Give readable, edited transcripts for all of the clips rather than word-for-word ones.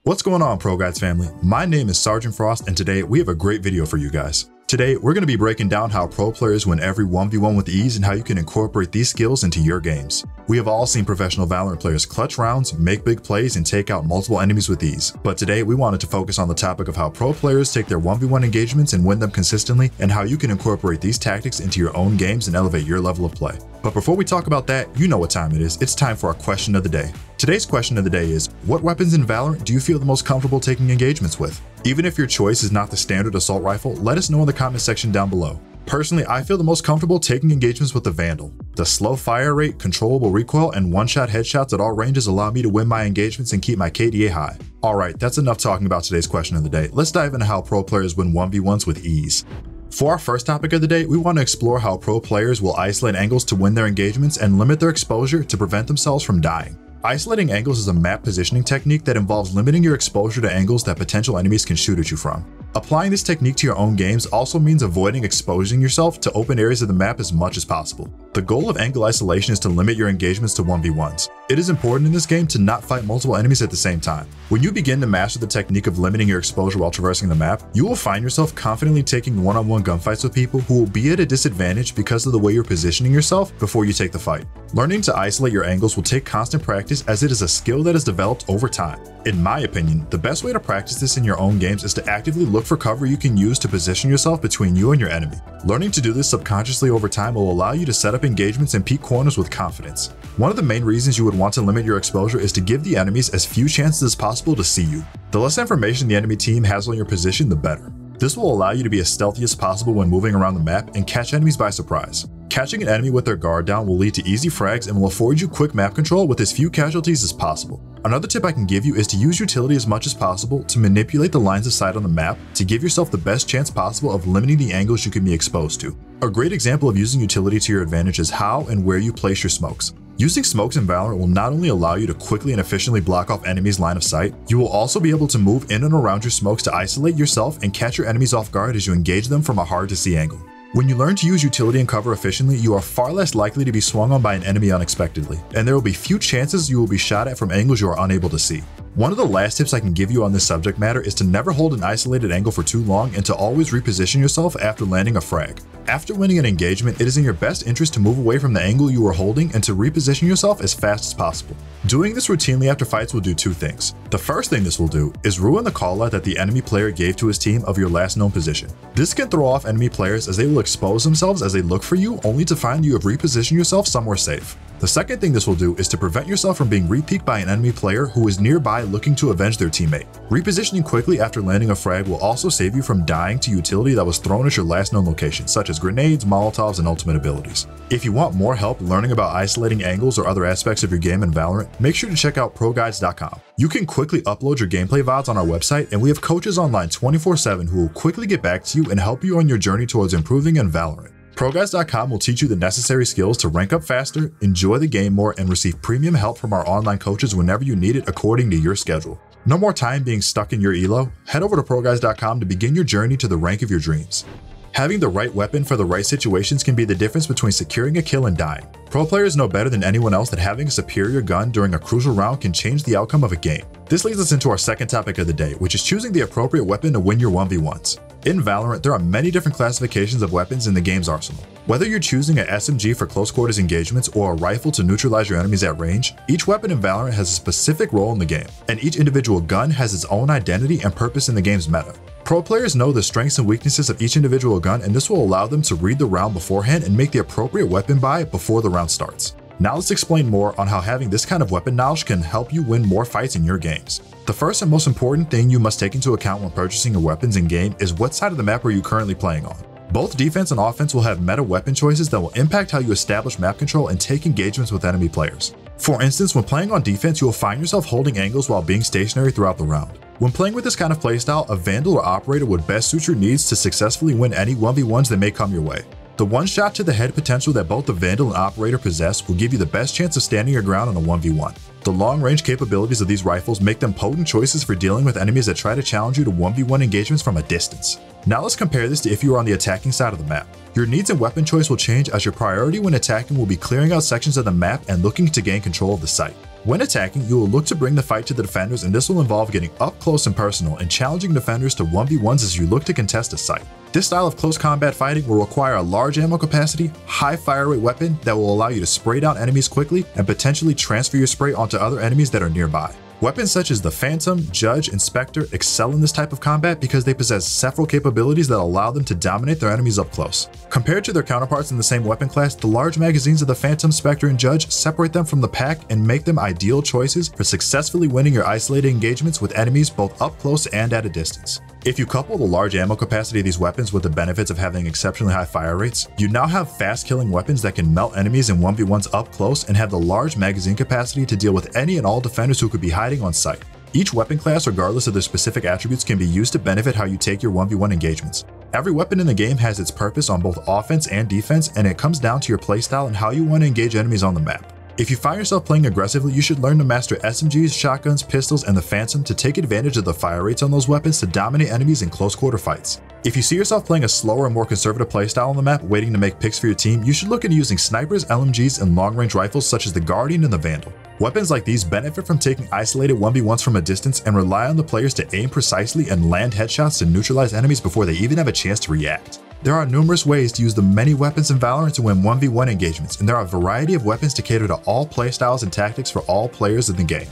What's going on, ProGuides family? My name is Sergeant Frost, and today we have a great video for you guys. Today, we're going to be breaking down how pro players win every 1v1 with ease and how you can incorporate these skills into your games. We have all seen professional Valorant players clutch rounds, make big plays, and take out multiple enemies with ease. But today, we wanted to focus on the topic of how pro players take their 1v1 engagements and win them consistently, and how you can incorporate these tactics into your own games and elevate your level of play. But before we talk about that, you know what time it is. It's time for our question of the day. Today's question of the day is, what weapons in Valorant do you feel the most comfortable taking engagements with? Even if your choice is not the standard assault rifle, let us know in the comment section down below. Personally, I feel the most comfortable taking engagements with the Vandal. The slow fire rate, controllable recoil, and one-shot headshots at all ranges allow me to win my engagements and keep my KDA high. Alright, that's enough talking about today's question of the day. Let's dive into how pro players win 1v1s with ease. For our first topic of the day, we want to explore how pro players will isolate angles to win their engagements and limit their exposure to prevent themselves from dying. Isolating angles is a map positioning technique that involves limiting your exposure to angles that potential enemies can shoot at you from. Applying this technique to your own games also means avoiding exposing yourself to open areas of the map as much as possible. The goal of angle isolation is to limit your engagements to 1v1s. It is important in this game to not fight multiple enemies at the same time. When you begin to master the technique of limiting your exposure while traversing the map, you will find yourself confidently taking one-on-one gunfights with people who will be at a disadvantage because of the way you're positioning yourself before you take the fight. Learning to isolate your angles will take constant practice, as it is a skill that is developed over time. In my opinion, the best way to practice this in your own games is to actively look for cover you can use to position yourself between you and your enemy. Learning to do this subconsciously over time will allow you to set up engagements and peek corners with confidence. One of the main reasons you would want to limit your exposure is to give the enemies as few chances as possible to see you. The less information the enemy team has on your position, the better. This will allow you to be as stealthy as possible when moving around the map and catch enemies by surprise. Catching an enemy with their guard down will lead to easy frags and will afford you quick map control with as few casualties as possible. Another tip I can give you is to use utility as much as possible to manipulate the lines of sight on the map to give yourself the best chance possible of limiting the angles you can be exposed to. A great example of using utility to your advantage is how and where you place your smokes. Using smokes in Valorant will not only allow you to quickly and efficiently block off enemies' line of sight, you will also be able to move in and around your smokes to isolate yourself and catch your enemies off guard as you engage them from a hard-to-see angle. When you learn to use utility and cover efficiently, you are far less likely to be swung on by an enemy unexpectedly, and there will be few chances you will be shot at from angles you are unable to see. One of the last tips I can give you on this subject matter is to never hold an isolated angle for too long and to always reposition yourself after landing a frag. After winning an engagement, it is in your best interest to move away from the angle you were holding and to reposition yourself as fast as possible. Doing this routinely after fights will do two things. The first thing this will do is ruin the callout that the enemy player gave to his team of your last known position. This can throw off enemy players as they will expose themselves as they look for you, only to find you have repositioned yourself somewhere safe. The second thing this will do is to prevent yourself from being re-peeked by an enemy player who is nearby looking to avenge their teammate. Repositioning quickly after landing a frag will also save you from dying to utility that was thrown at your last known location, such as grenades, molotovs, and ultimate abilities. If you want more help learning about isolating angles or other aspects of your game in Valorant, make sure to check out ProGuides.com. You can quickly upload your gameplay VODs on our website, and we have coaches online 24/7 who will quickly get back to you and help you on your journey towards improving in Valorant. ProGuides.com will teach you the necessary skills to rank up faster, enjoy the game more, and receive premium help from our online coaches whenever you need it according to your schedule. No more time being stuck in your elo. Head over to ProGuides.com to begin your journey to the rank of your dreams. Having the right weapon for the right situations can be the difference between securing a kill and dying. Pro players know better than anyone else that having a superior gun during a crucial round can change the outcome of a game. This leads us into our second topic of the day, which is choosing the appropriate weapon to win your 1v1s. In Valorant, there are many different classifications of weapons in the game's arsenal. Whether you're choosing an SMG for close quarters engagements or a rifle to neutralize your enemies at range, each weapon in Valorant has a specific role in the game, and each individual gun has its own identity and purpose in the game's meta. Pro players know the strengths and weaknesses of each individual gun, and this will allow them to read the round beforehand and make the appropriate weapon buy before the round starts. Now let's explain more on how having this kind of weapon knowledge can help you win more fights in your games. The first and most important thing you must take into account when purchasing your weapons in game is what side of the map are you currently playing on. Both defense and offense will have meta weapon choices that will impact how you establish map control and take engagements with enemy players. For instance, when playing on defense, you will find yourself holding angles while being stationary throughout the round. When playing with this kind of playstyle, a Vandal or Operator would best suit your needs to successfully win any 1v1s that may come your way. The one shot to the head potential that both the Vandal and Operator possess will give you the best chance of standing your ground on a 1v1. The long-range capabilities of these rifles make them potent choices for dealing with enemies that try to challenge you to 1v1 engagements from a distance. Now let's compare this to if you are on the attacking side of the map. Your needs and weapon choice will change as your priority when attacking will be clearing out sections of the map and looking to gain control of the site. When attacking, you will look to bring the fight to the defenders, and this will involve getting up close and personal and challenging defenders to 1v1s as you look to contest a site. This style of close combat fighting will require a large ammo capacity, high fire rate weapon that will allow you to spray down enemies quickly and potentially transfer your spray onto other enemies that are nearby. Weapons such as the Phantom, Judge, and Spectre excel in this type of combat because they possess several capabilities that allow them to dominate their enemies up close. Compared to their counterparts in the same weapon class, the large magazines of the Phantom, Spectre, and Judge separate them from the pack and make them ideal choices for successfully winning your isolated engagements with enemies both up close and at a distance. If you couple the large ammo capacity of these weapons with the benefits of having exceptionally high fire rates, you now have fast killing weapons that can melt enemies in 1v1s up close and have the large magazine capacity to deal with any and all defenders who could be hiding on site. Each weapon class, regardless of their specific attributes, can be used to benefit how you take your 1v1 engagements. Every weapon in the game has its purpose on both offense and defense, and it comes down to your playstyle and how you want to engage enemies on the map. If you find yourself playing aggressively, you should learn to master SMGs, shotguns, pistols, and the Phantom to take advantage of the fire rates on those weapons to dominate enemies in close quarter fights. If you see yourself playing a slower and more conservative playstyle on the map, waiting to make picks for your team, you should look into using snipers, LMGs, and long-range rifles such as the Guardian and the Vandal. Weapons like these benefit from taking isolated 1v1s from a distance and rely on the players to aim precisely and land headshots to neutralize enemies before they even have a chance to react. There are numerous ways to use the many weapons in Valorant to win 1v1 engagements, and there are a variety of weapons to cater to all playstyles and tactics for all players in the game.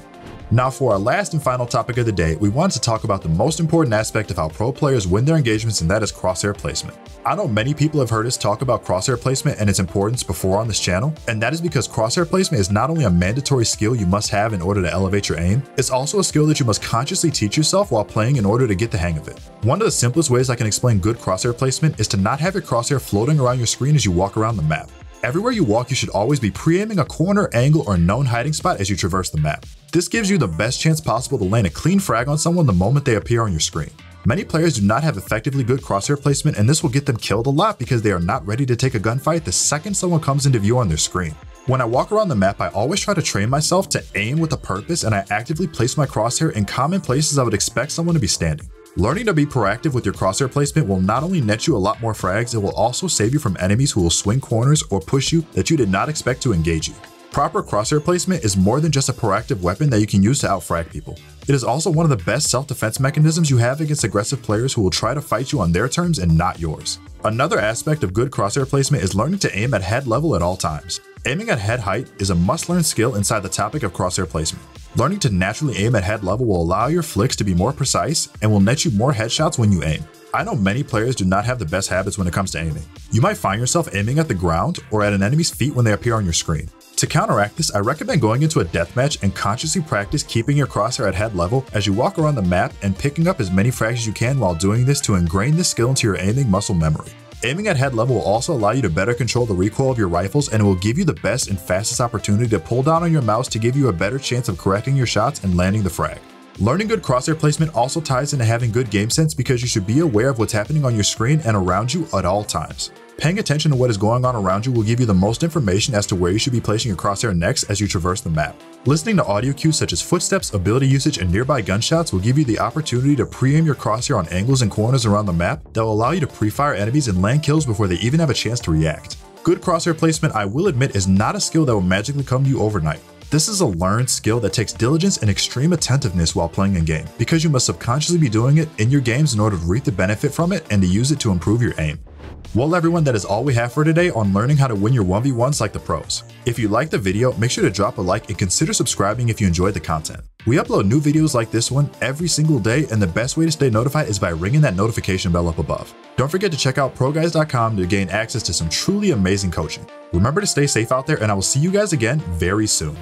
Now for our last and final topic of the day, we wanted to talk about the most important aspect of how pro players win their engagements, and that is crosshair placement. I know many people have heard us talk about crosshair placement and its importance before on this channel, and that is because crosshair placement is not only a mandatory skill you must have in order to elevate your aim, it's also a skill that you must consciously teach yourself while playing in order to get the hang of it. One of the simplest ways I can explain good crosshair placement is to not have your crosshair floating around your screen as you walk around the map. Everywhere you walk, you should always be pre-aiming a corner, angle, or known hiding spot as you traverse the map. This gives you the best chance possible to land a clean frag on someone the moment they appear on your screen. Many players do not have effectively good crosshair placement, and this will get them killed a lot because they are not ready to take a gunfight the second someone comes into view on their screen. When I walk around the map, I always try to train myself to aim with a purpose, and I actively place my crosshair in common places I would expect someone to be standing. Learning to be proactive with your crosshair placement will not only net you a lot more frags, it will also save you from enemies who will swing corners or push you that you did not expect to engage you. Proper crosshair placement is more than just a proactive weapon that you can use to outfrag people. It is also one of the best self-defense mechanisms you have against aggressive players who will try to fight you on their terms and not yours. Another aspect of good crosshair placement is learning to aim at head level at all times. Aiming at head height is a must-learn skill inside the topic of crosshair placement. Learning to naturally aim at head level will allow your flicks to be more precise and will net you more headshots when you aim. I know many players do not have the best habits when it comes to aiming. You might find yourself aiming at the ground or at an enemy's feet when they appear on your screen. To counteract this, I recommend going into a deathmatch and consciously practice keeping your crosshair at head level as you walk around the map and picking up as many frags as you can while doing this to ingrain this skill into your aiming muscle memory. Aiming at head level will also allow you to better control the recoil of your rifles, and it will give you the best and fastest opportunity to pull down on your mouse to give you a better chance of correcting your shots and landing the frag. Learning good crosshair placement also ties into having good game sense because you should be aware of what's happening on your screen and around you at all times. Paying attention to what is going on around you will give you the most information as to where you should be placing your crosshair next as you traverse the map. Listening to audio cues such as footsteps, ability usage, and nearby gunshots will give you the opportunity to pre-aim your crosshair on angles and corners around the map that will allow you to pre-fire enemies and land kills before they even have a chance to react. Good crosshair placement, I will admit, is not a skill that will magically come to you overnight. This is a learned skill that takes diligence and extreme attentiveness while playing a game, because you must subconsciously be doing it in your games in order to reap the benefit from it and to use it to improve your aim. Well everyone, that is all we have for today on learning how to win your 1v1s like the pros. If you liked the video, make sure to drop a like and consider subscribing if you enjoyed the content. We upload new videos like this one every single day, and the best way to stay notified is by ringing that notification bell up above. Don't forget to check out ProGuides.com to gain access to some truly amazing coaching. Remember to stay safe out there, and I will see you guys again very soon.